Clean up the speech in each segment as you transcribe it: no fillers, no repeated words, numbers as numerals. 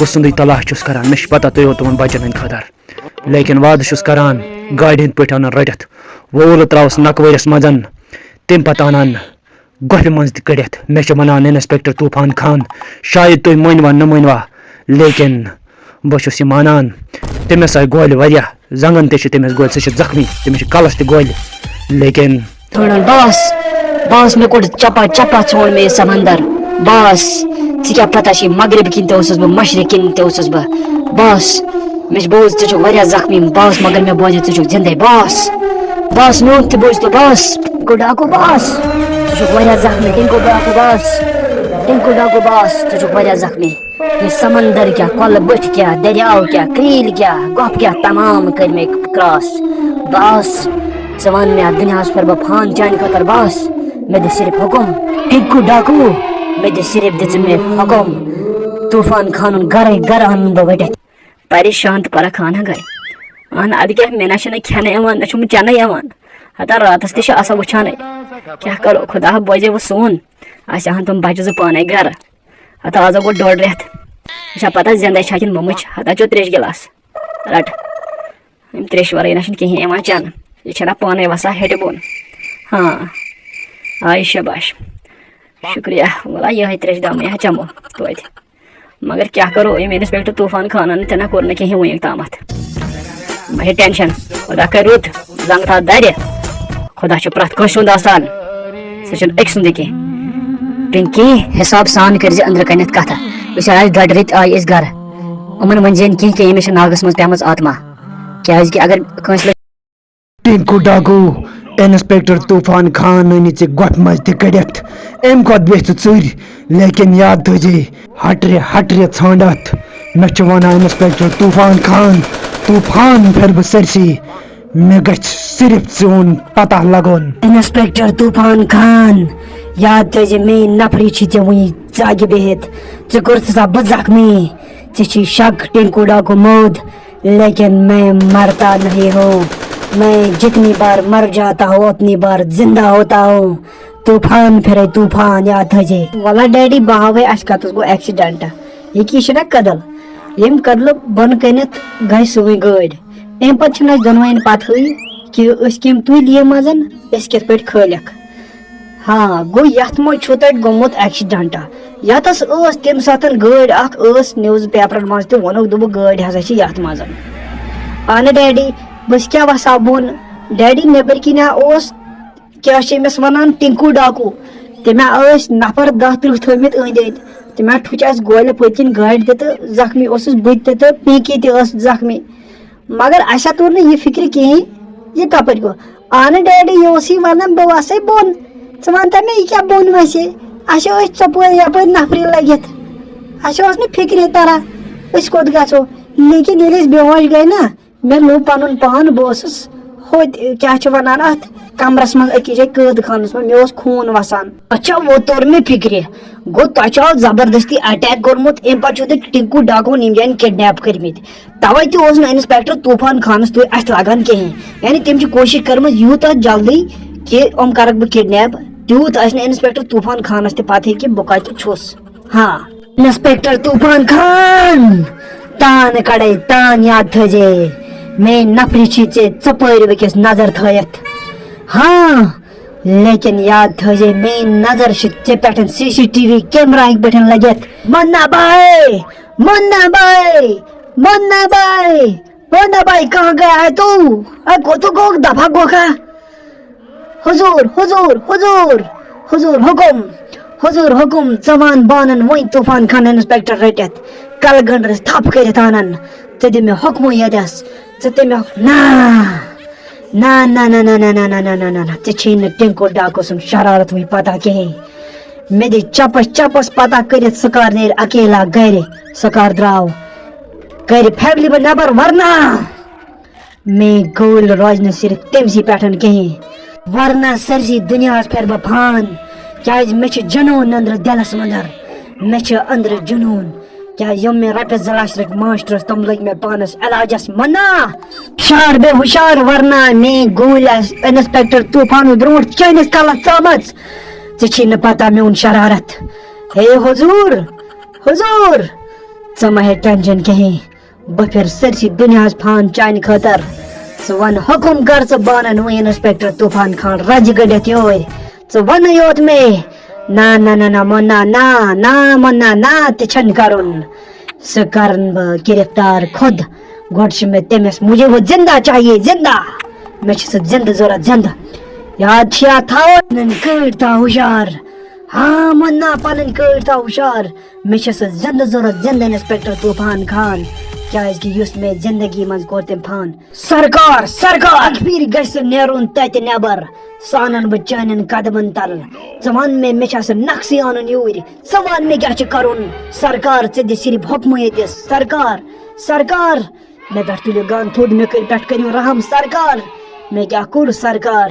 سندی تلاش چھُس کران مےٚ چھِ پتہ تُہۍ یوت تِمن بچن ہٕنٛدۍ خٲطرٕ لیکن وعدٕ چھُس کران گاڑِ ہٕنٛدۍ پٲٹھۍ انن رٔٹِتھ وول تراوس نکوٲرِس منٛز تمہِ پتہٕ انان گۄپھِ منٛز تہِ کٔڑِتھ مےٚ چھُ ونان انسپیکٹر طوفان خان شاید تُہۍ مٲنوا نہٕ مٲنوا لیکن بہٕ چھُس یہِ مانان تٔمِس آیہِ گولہِ واریاہ زنگن تہِ چھِ تٔمِس گولہِ سُہ چھِ زخمی تٔمِس چھِ کلس تہِ گولہِ لیکن باس مےٚ کوٚڑ چپا چپا ژھونٛڈ مےٚ یہِ سمندر باس ژےٚ کیٛاہ پتہ چھِ مغرب کِنۍ تہِ اوسُس بہٕ مشرق کِنۍ تہِ اوسُس بہٕ باس مےٚ چھُ بوز ژٕ چھُکھ واریاہ زخمی باس مگر مےٚ بوزِ ژٕ چھُکھ زندے باس میون تہِ بوٗز تہٕ باس ڈاکو باس ژٕ چھُکھ واریاہ زخمی ٹِنکو ڈاکو باس ژٕ چھُکھ واریاہ زخمی یہِ سمندر کیٛاہ کۄلہٕ بٔٹھۍ کیٛاہ دریاو کیٛاہ کرٛیٖلۍ کیٛاہ گۄپھ کیٛاہ تمام کٔرۍ مےٚ کراس باس ژٕ وَن مےٚ اَتھ دُنیاہس پھِرٕ بہٕ فان چانہِ خٲطرٕ باس مےٚ دِ صرف حُکُم ٹِنکو ڈاکو مےٚ دِ صرف دِژٕ مےٚ حُکُم طوفان خانُن گرے گرٕ اَنُن بہٕ ؤٹِتھ پریشان تہٕ پرکھان گٔے اہن اَدٕ کیٛاہ مےٚ نہ چھُنہٕ کھٮ۪نہٕ یِوان نہ چھُم چٮ۪نہٕ یِوان ہتا راتس تہِ چھِ آسان وٕچھانے کیٛاہ کرو خۄدا بوزے وۄنۍ سون اَسہِ اہن تِم بچہٕ زٕ پانے گرٕ ہتا آز گوٚو 1.5 رٮ۪تھ یہِ چھا پتہ زندے چھا کِنہٕ مٔمٕچ ہتا چو 3 گِلاس رٹ یِم تریشہِ ورٲے نہ چھُنہٕ کِہیٖنۍ یِوان چٮ۪نہٕ یہِ چھےٚ نہ پانے وسان ہیٚٹہِ بۄن ہاں آیہِ شاباش شُکریہ وَلہ یِہے تریشہِ دامٕے چمو توتہِ مگر کیٛاہ کرو ییٚمۍ انسپیکٹر طوفان خانن تہِ نہ کوٚر نہٕ کِہیٖنۍ وٕنیُک تامتھ مہ ہے ٹینشن خۄدا کرِ رُت زنگ تھاو دَرِ خۄدا چھُ پرٛٮ۪تھ کٲنٛسہِ ہُنٛد آسان سُہ چھُنہٕ أکۍ سُنٛدٕے کینٛہہ پِنکی حِساب سان کٔرزِ أنٛدرٕ کَنٮ۪تھ کَتھٕ أسۍ آے 1.5 رٮ۪تھ آیہِ أسۍ گرٕ یِمن ؤنزِ نہٕ کینٛہہ أمِس چھِ ناگس منٛز پیمٕژ آتما کیٛازِ کہِ اگر کٲنٛسہِ ٹِنکو ڈاکو انسپیکٹر طوفان خان أنی ژےٚ گۄپھِ منٛز تہِ کٔڑِتھ اَمہِ کھۄتہٕ بیٚیہِ ژٕ ژٕرۍ لیکن یاد تھٲیزے ہٹرِ ژھانڈتھ مےٚ چھُ ونان انسپیکٹر طوفان خان طوفان پھِرٕ بہٕ سٲرسٕے مےٚ گژھِ صرف ژون پتہ لگُن انسپیکٹر طوفان خان یاد تھٲیزِ میٲنۍ نفری چھِ ژےٚ وُنہِ ژاگہِ بِہِتھ ژٕ کوٚرتھ سا بہٕ زخمی ژےٚ چھی شک ٹِنکو ڈاکو موت لیکن میں مرتا نہیں ہوں میں جتنی بار مر جاتا ہوں اتنی بار زندہ ہوتا ہوں طوفان پھِرے طوفان یاد تھٲیزے وَلہ ڈیڈی بہٕ ہاوے اَسہِ کَتَس گوٚو ایکسِڈنٹ یہِ چھِ نہ کٔدٕل ییٚمہِ کٔدلہٕ بۄنہٕ کٔنٮ۪تھ گٔے سٲنۍ گٲڑۍ اَمہِ پتہٕ چھِنہٕ اَسہِ دۄنوٕنۍ پتہٕے کہِ أسۍ کٔمۍ تُلۍ یہِ منٛز أسۍ کِتھ پٲٹھۍ کھٲلِکھ ہاں گوٚو یتھ منٛز چھُو تۄہہِ گوٚمُت ایکسِڈنٹ یتس ٲس تمہِ ساتہٕ گٲڑۍ اکھ ٲس نِوٕز پیپرن منٛز تہِ ووٚنُکھ دوٚپُکھ گٲڑۍ ہسا چھِ یتھ منٛز اہنہٕ ڈیڈی بہٕ کیٛاہ وسہٕ ہا بۄن ڈیڈی نیبٕرۍ کِنۍ اوس کیٛاہ چھِ أمِس ونان ٹِنکو ڈاکو تٔمۍ ٲسۍ نفر 10-30 تھٲمٕتۍ أنٛدۍ أنٛدۍ تٔمۍ ٹھُچ اسہِ گولہِ پٔتۍ کِنۍ گاڑِ تہِ تہٕ زخمی اوسُس بہٕ تہِ تہٕ پِنکی تہِ ٲس زخمی مگر اسہِ توٚر نہٕ یہِ فِکرِ کِہینۍ یہِ کپٲرۍ گوٚو اہنہٕ ڈیڈی یہِ اوسُے ونان بہٕ وسے بۄن ژٕ ون تہٕ مےٚ یہِ کیٛاہ بۄن وسے اسہِ ٲسۍ ژۄپٲرۍ یپٲرۍ نفری لٔگِتھ اسہِ اوس نہٕ فِکرِ تران أسۍ کوٚت گژھو لیکن ییٚلہِ أسۍ بےٚہوش گٔے نا مےٚ لوٚب پنُن پان بہٕ اوسُس ہوٚتہِ کیٛاہ چھِ ونان اتھ کمرس منٛز أکِس جایہِ قٲد خانس منٛز مےٚ اوس خوٗن وسان اچھا وۄنۍ توٚر مےٚ فِکرِ گوٚو تۄہہِ چھُ زبردستی اٹیک کوٚرمُت اَمہِ پتہٕ چھُو تُہۍ ٹِنکو ڈاکوٗن یِم جاین کِڈنیپ کٔرمٕتۍ توے تہِ اوس نہٕ انسپیکٹر طوفان خانس تُہۍ اتھِ لگان کِہینۍ یعنی تٔمۍ چھِ کوٗشش کٔرمٕژ یوٗتاہ جلدی کہِ یِم کرکھ بہٕ کِڈنیپ تیوٗت آسہِ نہٕ انسپیکٹر طوفان خانس تہِ پتہٕ کہِ بہٕ کتہِ چھُس ہاں انسپیکٹر طوفان خان تان کڑے تان یاد تھٲیزے میٲنۍ نفری چھی ژےٚ ژۄپٲرۍ وٕکِس نظر تھٲیِتھ ہاں لیکن یاد تھٲیزے میٲنۍ نظر چھِ ژےٚ پٮ۪ٹھ CCTV کیمرا ہٕکۍ پٲٹھۍ لگِتھ منا بھائی کہاں گیا ہے تو گوکھ دفا گوکھا حضور حُکُم ژٕ وَن بانن وۄنۍ طوفان خان انسپیکٹر رٔٹِتھ کلہٕ گنڈرس تھپھ کٔرِتھ انن ژٕ دِ مےٚ حُکمٕے ییٚتس ژٕ تٔمۍ نہ ژےٚ چھے نہٕ ٹِنکو ڈاکو سُنٛد شرارت وٕنہِ پتہ کِہینۍ مےٚ دِ چپس پتہ کٔرِتھ سُہ کر نیرِ اکیلا گرِ سُہ کر درٛاو کرِ فیملی منٛز نٮ۪بر ورنہ میٲنۍ گٲلۍ روزِ نہٕ صرف تٔمسٕے پٮ۪ٹھ کِہینۍ ورنہ سٲرسٕے دُنیاہس پھِرٕ بہٕ فان کیٛازِ مےٚ چھِ جنوٗن أنٛدرٕ دِلس منٛز مےٚ چھِ أنٛدرٕ جنوٗن کیٛازِ یِم مےٚ رۄپیس 2 لچھ رٔٹۍ ماشٹرس تِم لٔگۍ مےٚ پانس علاجس منا ہُشار ورنہ میٲنۍ گوٗلۍ آسہِ انسپیکٹر طوفانس برونٛٹھ چٲنِس کلس ژامٕژ ژےٚ چھی نہٕ پتہ میون شرارت ہے حضور ژٕ مہ ہےٚ ٹٮ۪نشن کِہیٖنۍ بہٕ پھِرٕ سٲرسٕے دُنیاہس فان چانہِ خٲطرٕ ژٕ وَن حُکُم کر ژٕ بہٕ اَنن وۄنۍ اِنسپٮ۪کٹر طوٗفان خان رجہِ گٔڈِتھ یورۍ ژٕ وَنٕے یوت مے نہ نہ نہ نہ مُنا نہ نہ مُنا نہ تہِ چھَنہٕ کَرُن سُہ کَرن بہٕ گِرفتار خۄد گۄڈٕ چھِ مےٚ تٔمِس مجھے وہ زِنٛدہ چاہیے زِنٛدہ مےٚ چھِ سُہ زِنٛدٕ ضوٚرتھ زِنٛدٕ یاد چھِ یا تھاو پنٕنۍ کٲڑۍ تھاو ہُشار ہاں مُنا پنٕنۍ کٲڑۍ تھاو ہُشار مےٚ چھِ سُہ زِنٛدٕ ضوٚرتھ زِنٛدٕ اِنسپٮ۪کٹر طوٗفان خان کیٛازِ کہِ یُس مےٚ زندگی منٛز کوٚر تٔمۍ فان سرکار سرکار پھِرِ گژھِ سُہ نیرُن تتہِ نٮ۪بر سُہ اَنن بہٕ چانٮ۪ن قدمن تل ژٕ وَن مےٚ چھا سُہ نقسٕے اَنُن یوٗرۍ ژٕ وَن مےٚ کیٛاہ چھُ کَرُن سرکار ژٕ دِ صرف حُکمٕے دِس سرکار سرکار مےٚ پٮ۪ٹھ تُلِو گن تھوٚد مےٚ پٮ۪ٹھ کٔرِو رحم سرکار مےٚ کیٛاہ کوٚر سرکار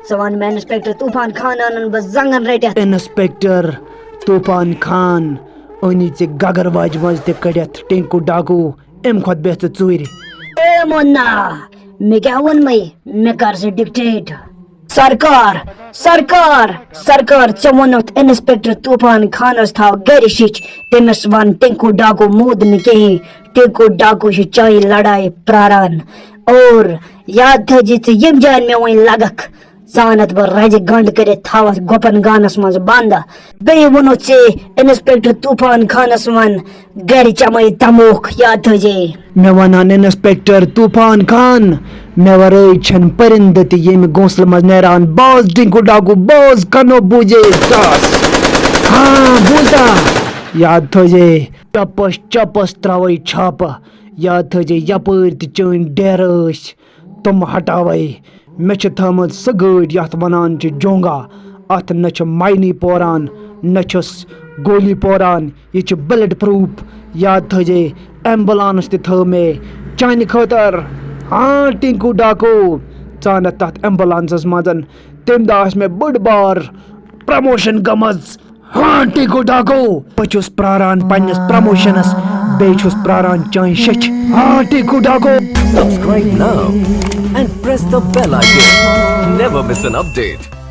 ژٕ وَن مےٚ اِنسپٮ۪کٹر طوٗفان خان اَنن بہٕ زنٛگن رٔٹِتھ انسپیکٹر طوٗفان خان أنی ژےٚ گگر واجہِ منٛز تہِ کٔڑِتھ ٹِنکوٗ ڈاکوٗ اَمہِ کھۄتہٕ بہتر ژوٗرِ اے مُنا مےٚ کیٛاہ ووٚنمَے مےٚ کر ژٕ ڈِکٹیٹ سرکار سرکار سرکار ژےٚ ووٚنُتھ اِنسپٮ۪کٹر طوٗفان خانس تھاو گرِ شِچ تٔمِس وَن ٹِنکوٗ ڈاکوٗ موٗد نہٕ کِہیٖنۍ ٹِنکوٗ ڈاکوٗ چھُ چانہِ لڑایہِ پراران اور یاد تھٲیزِ ژٕ ییٚمہِ جایہِ مےٚ وۄنۍ لگکھ ژٕ اَنتھ بہٕ رَزِ گنٛڈ کٔرِتھ تھاوتھ گۄپن گانس منٛز بنٛد بیٚیہِ ووٚنُتھ ژےٚ اِنسپٮ۪کٹر طوٗفان خانس وَن گرِ چمے تموکھ یاد تھٲیزے مےٚ وَنان انسپیکٹر طوٗفان خان مےٚ ورٲے چھنہٕ پٔرِندٕ تہِ ییٚمہِ گھونسلہٕ منٛز نیران باز ٹِنکوٗ ڈاکوٗ باز کنو بوٗزے ٹاس ہاں بوٗزتا یاد تھٲیزے چپس چپس تراوے چھاپہٕ یاد تھٲیزے یپٲرۍ تہِ چٲنۍ ڈیرٕ ٲسۍ تِم ہٹاوے مےٚ چھِ تھٲمٕژ سُہ گٲڑۍ یتھ وَنان چھِ جونگا اتھ نہ چھِ ماینی پوران نہ چھُس گولی پوران یہِ چھِ بُلٹ پروٗف یاد تھٲیزے ایمبولانس تہِ تھٲو مےٚ چانہِ خٲطرٕ ہاں ٹِنکوٗ ڈاکوٗ ژٕ اَنتھ تتھ ایمبولانسس منٛز تمہِ دۄہ آسہِ مےٚ بٔڑ بار پرموشن گٔمٕژ ہاں ٹِنکوٗ ڈاکوٗ بہٕ چھُس پراران پننِس پرموشنس بیٚیہِ چھُس پراران چانہِ شیٚچھ ہاں ٹِنکوٗ ڈاکوٗ Subscribe now and press the bell icon. Never miss an update.